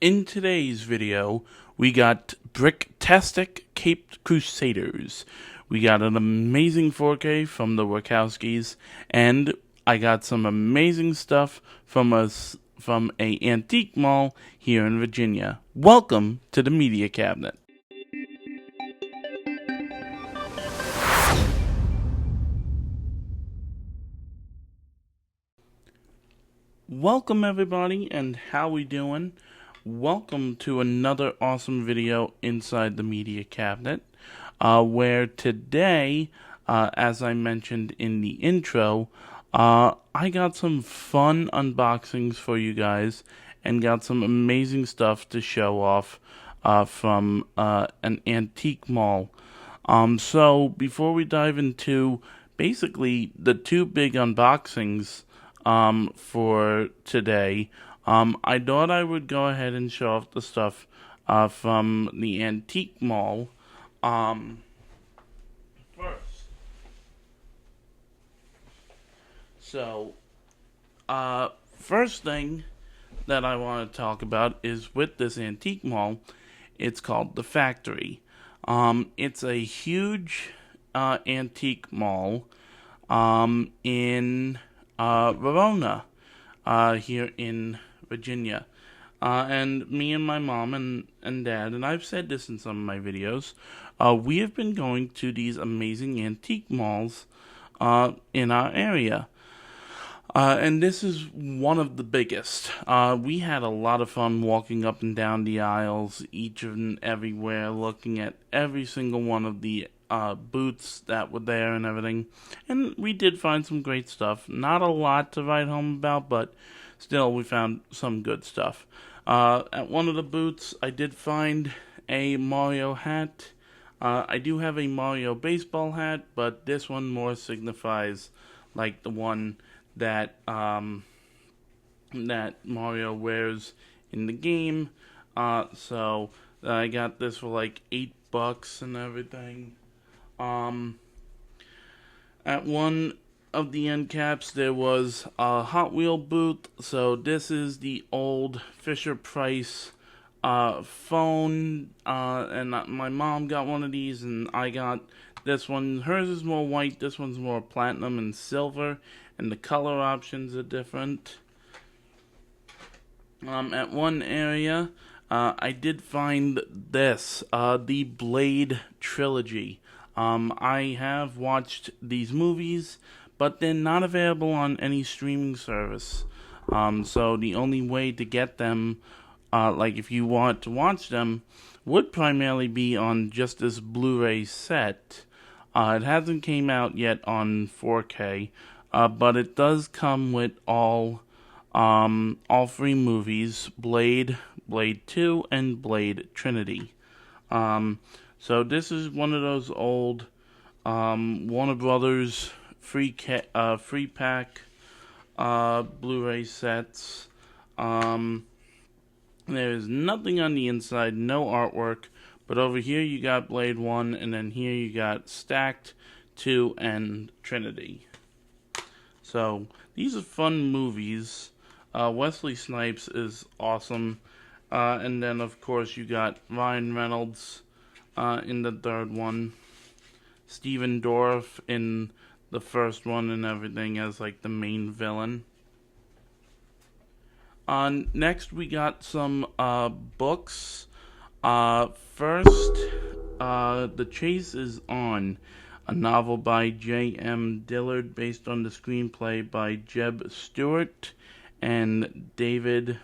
In today's video, we got Bricktastic Caped Crusaders. We got an amazing 4K from the Wachowskis, and I got some amazing stuff from a antique mall here in Virginia. Welcome to the Media Cabinet. Welcome everybody, and how we doing? Welcome to another awesome video inside the Media Cabinet, where today, as I mentioned in the intro, I got some fun unboxings for you guys and got some amazing stuff to show off from an antique mall. So before we dive into basically the two big unboxings for today, I thought I would go ahead and show off the stuff from the antique mall first. So, first thing that I want to talk about is with this antique mall. It's called The Factory. It's a huge antique mall in Verona, here in Virginia. And me and my mom and dad, and I've said this in some of my videos, we have been going to these amazing antique malls in our area. And this is one of the biggest. We had a lot of fun walking up and down the aisles, each and everywhere, looking at every single one of the booths that were there and everything. And we did find some great stuff. Not a lot to write home about, but still we found some good stuff. At one of the booths, I did find a Mario hat. I do have a Mario baseball hat, but this one more signifies like the one that that Mario wears in the game. So I got this for like $8 and everything. At one of the end caps there was a Hot Wheel booth. So this is the old Fisher Price phone, and my mom got one of these, and I got this one. Hers is more white, this one's more platinum and silver, and the color options are different. At one area, I did find this, the Blade trilogy. I have watched these movies, but they're not available on any streaming service. So the only way to get them, like if you want to watch them, would primarily be on just this Blu-ray set. It hasn't came out yet on 4K, but it does come with all three movies: Blade, Blade 2, and Blade Trinity. So this is one of those old Warner Brothers free pack Blu-ray sets. There's nothing on the inside, no artwork, but over here you got Blade 1, and then here you got Stacked 2 and Trinity. So these are fun movies. Wesley Snipes is awesome. And then of course you got Ryan Reynolds in the third one. Steven Dorff in the first one and everything as like the main villain. Next we got some books. First, The Chase is On, a novel by J.M. Dillard based on the screenplay by Jeb Stewart and David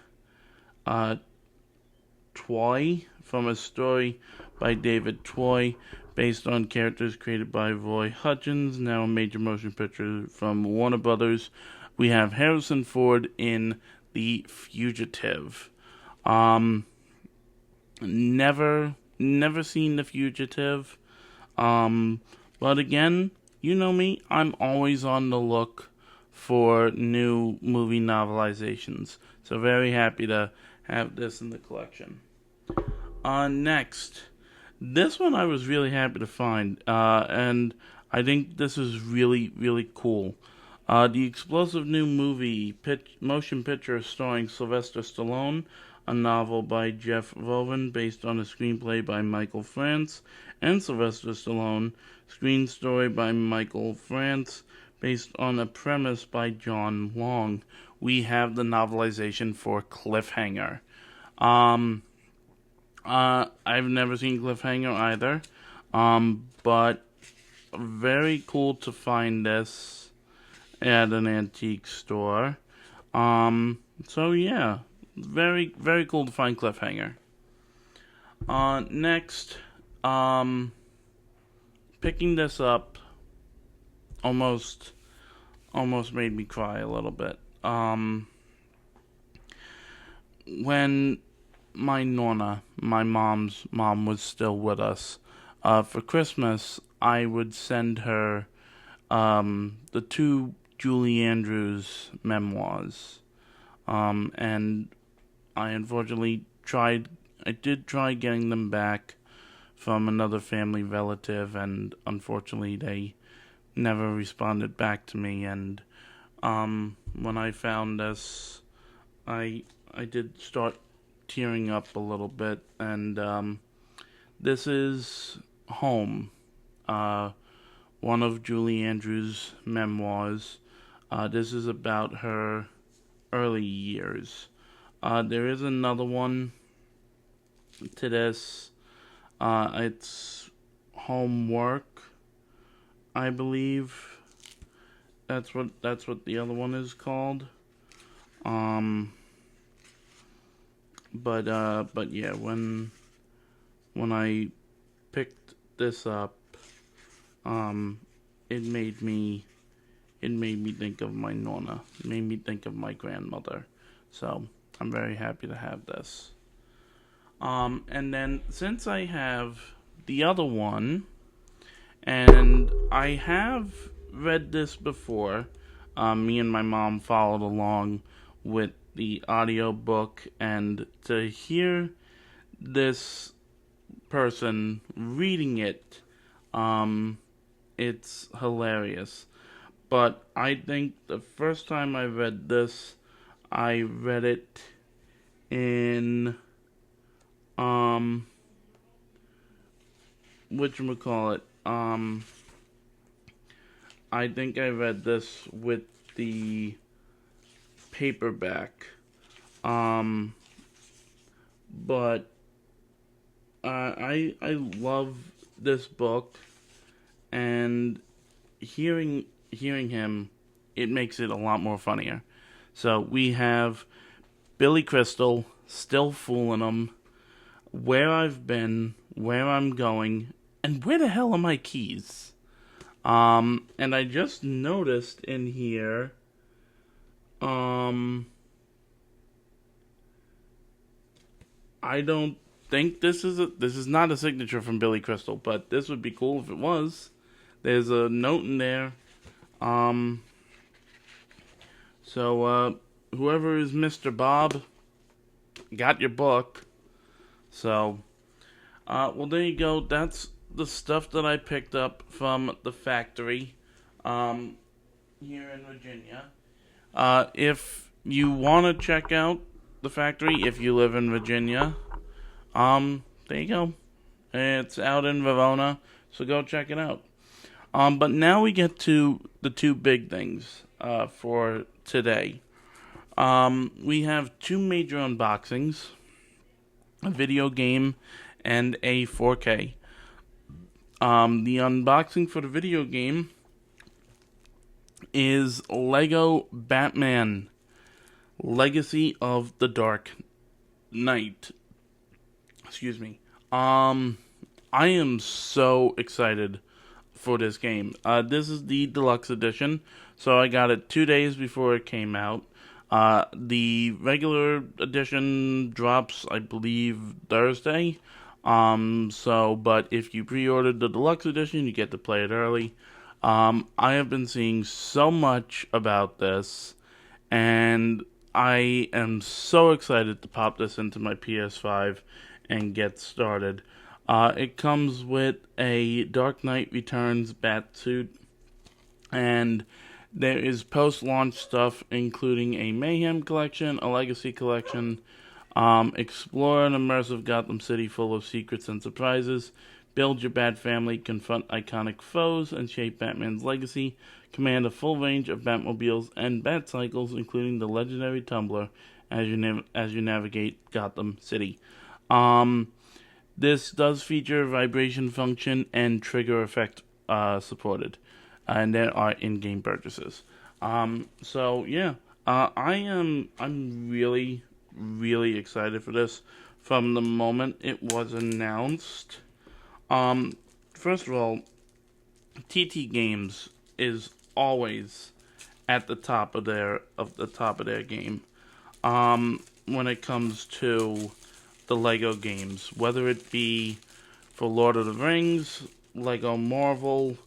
Twohy, from a story by David Twohy based on characters created by Roy Hutchins, now a major motion picture from Warner Brothers. We have Harrison Ford in The Fugitive. Never seen The Fugitive. But again, you know me, I'm always on the look for new movie novelizations. So very happy to have this in the collection. Next, this one I was really happy to find, and I think this is really, really cool. The explosive new movie motion picture starring Sylvester Stallone a novel by Jeff Roven based on a screenplay by Michael France and Sylvester Stallone, screen story by Michael France, based on a premise by John Long. We have the novelization for Cliffhanger. I've never seen Cliffhanger either, but very cool to find this at an antique store. So yeah, very, very cool to find Cliffhanger. Next, picking this up almost made me cry a little bit. When my Nonna, my mom's mom, was still with us, for Christmas, I would send her the two Julie Andrews memoirs. And I unfortunately did try getting them back from another family relative, and unfortunately they never responded back to me. And when I found this, I did start tearing up a little bit. And this is Home, one of Julie Andrews' memoirs. This is about her early years. There is another one to this. It's Homework, I believe. That's what the other one is called. But yeah, when I picked this up, it made me think of my Nonna. It made me think of my grandmother. So I'm very happy to have this. And then since I have the other one, and I have read this before, me and my mom followed along with the audiobook, and to hear this person reading it, it's hilarious. But I think the first time I read this, I read it in whatchamacallit, I think I read this with the paperback. But I love this book, and hearing him, it makes it a lot more funnier. So we have Billy Crystal, Still Fooling 'Em, Where I've Been, Where I'm Going, and Where the Hell Are My Keys? And I just noticed in here, I don't think this is not a signature from Billy Crystal, but this would be cool if it was. There's a note in there. So whoever is Mr. Bob got your book. So, well, there you go. That's the stuff that I picked up from the factory here in Virginia. If you want to check out the factory, if you live in Virginia, there you go. It's out in Verona, so go check it out. But now we get to the two big things for today. We have two major unboxings, a video game and a 4K. The unboxing for the video game is Lego Batman Legacy of the Dark Knight. Excuse me. I am so excited for this game. This is the deluxe edition, so I got it 2 days before it came out. The regular edition drops, I believe, Thursday. But if you pre-ordered the deluxe edition, you get to play it early. I have been seeing so much about this, and I am so excited to pop this into my PS5 and get started. It comes with a Dark Knight Returns Batsuit, and there is post-launch stuff, including a Mayhem collection, a Legacy collection, Explore an immersive Gotham City full of secrets and surprises. Build your Bat family, confront iconic foes, and shape Batman's legacy. Command a full range of Batmobiles and Batcycles, including the legendary Tumbler, as you navigate Gotham City. This does feature vibration function and trigger effect supported, and there are in-game purchases. So yeah, I'm really excited for this from the moment it was announced. Um, First of all, TT Games is always at the top of their game. When it comes to the Lego games, whether it be for Lord of the Rings, Lego Marvel.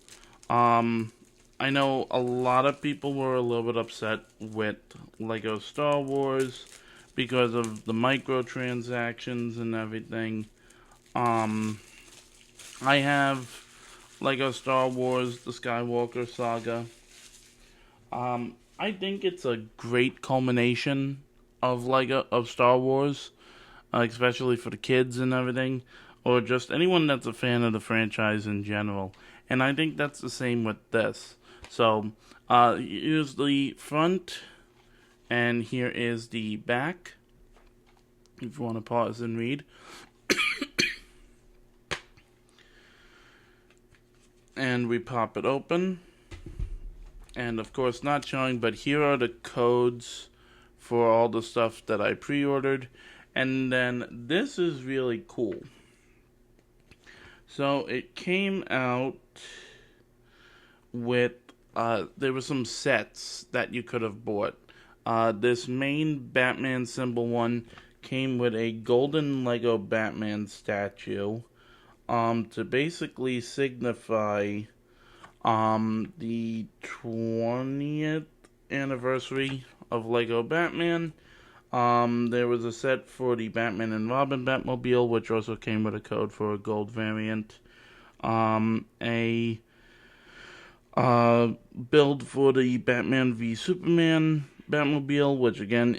I know a lot of people were a little bit upset with Lego Star Wars because of the microtransactions and everything. Um, I have Lego Star Wars: The Skywalker Saga. I think it's a great culmination of Star Wars, especially for the kids and everything, or just anyone that's a fan of the franchise in general. And I think that's the same with this. So, here's the front, and here is the back. If you want to pause and read. And we pop it open. And of course, not showing, but here are the codes for all the stuff that I pre-ordered. And then this is really cool. So it came out with, there were some sets that you could have bought. This main Batman symbol one came with a golden Lego Batman statue, to basically signify the 20th anniversary of Lego Batman. There was a set for the Batman and Robin Batmobile, which also came with a code for a gold variant. A build for the Batman v Superman Batmobile, which again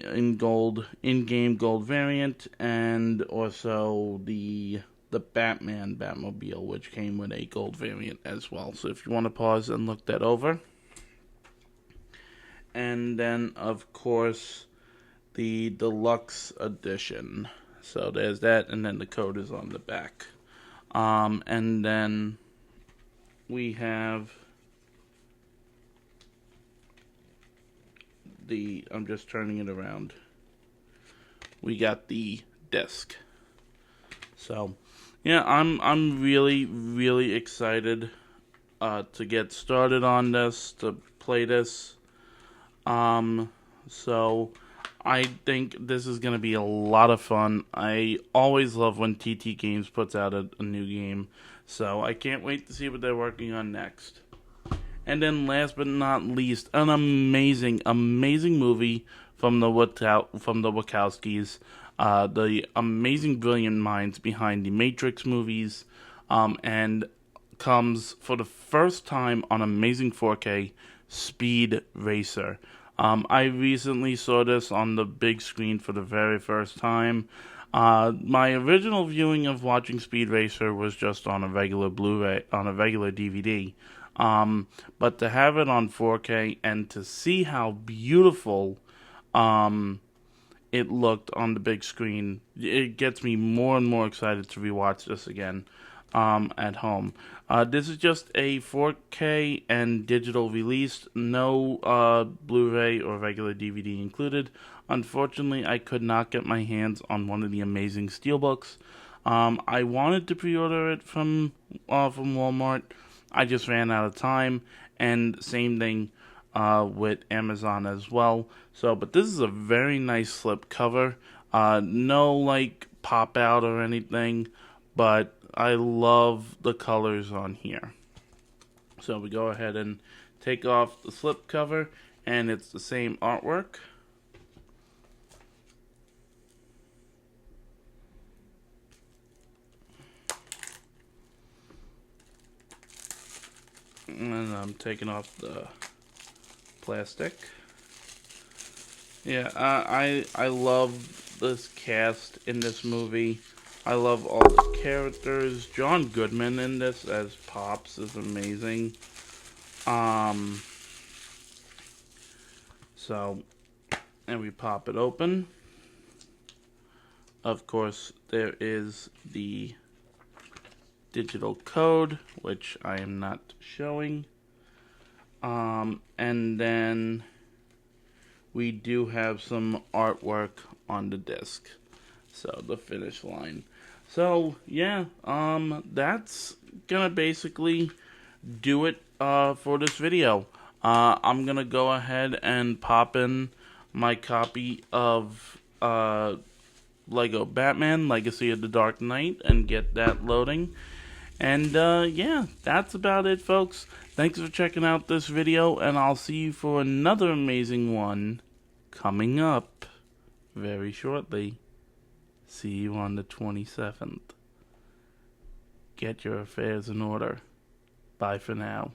in-game gold variant, and also the Batman Batmobile, which came with a gold variant as well. So if you want to pause and look that over. And then, of course, the deluxe edition. So there's that, and then the code is on the back. And then we have I'm just turning it around. We got the disc. So, yeah, I'm really excited to get started on this, to play this. So I think this is going to be a lot of fun. I always love when TT Games puts out a new game, so I can't wait to see what they're working on next. And then last but not least, an amazing movie from the Wachowskis, the amazing brilliant minds behind the Matrix movies, and comes for the first time on amazing 4K, Speed Racer. I recently saw this on the big screen for the very first time. My original viewing of watching Speed Racer was just on a regular Blu-ray, on a regular DVD. But to have it on 4K and to see how beautiful it looked on the big screen, it gets me more and more excited to rewatch this again at home. This is just a 4K and digital release, no Blu-ray or regular DVD included. Unfortunately, I could not get my hands on one of the amazing steelbooks. I wanted to pre-order it from Walmart. I just ran out of time, and same thing with Amazon as well. So, but this is a very nice slip cover. No like pop out or anything, but I love the colors on here. So we go ahead and take off the slip cover, and it's the same artwork. And I'm taking off the plastic. Yeah, I love this cast in this movie. I love all the characters. John Goodman in this as Pops is amazing. Um, so, and we pop it open. Of course, there is the digital code, which I am not showing. And then we do have some artwork on the disc. So, the finish line. So, yeah, that's gonna basically do it for this video. I'm gonna go ahead and pop in my copy of Lego Batman Legacy of the Dark Knight and get that loading. And yeah, that's about it, folks. Thanks for checking out this video, and I'll see you for another amazing one coming up very shortly. See you on the 27th. Get your affairs in order. Bye for now.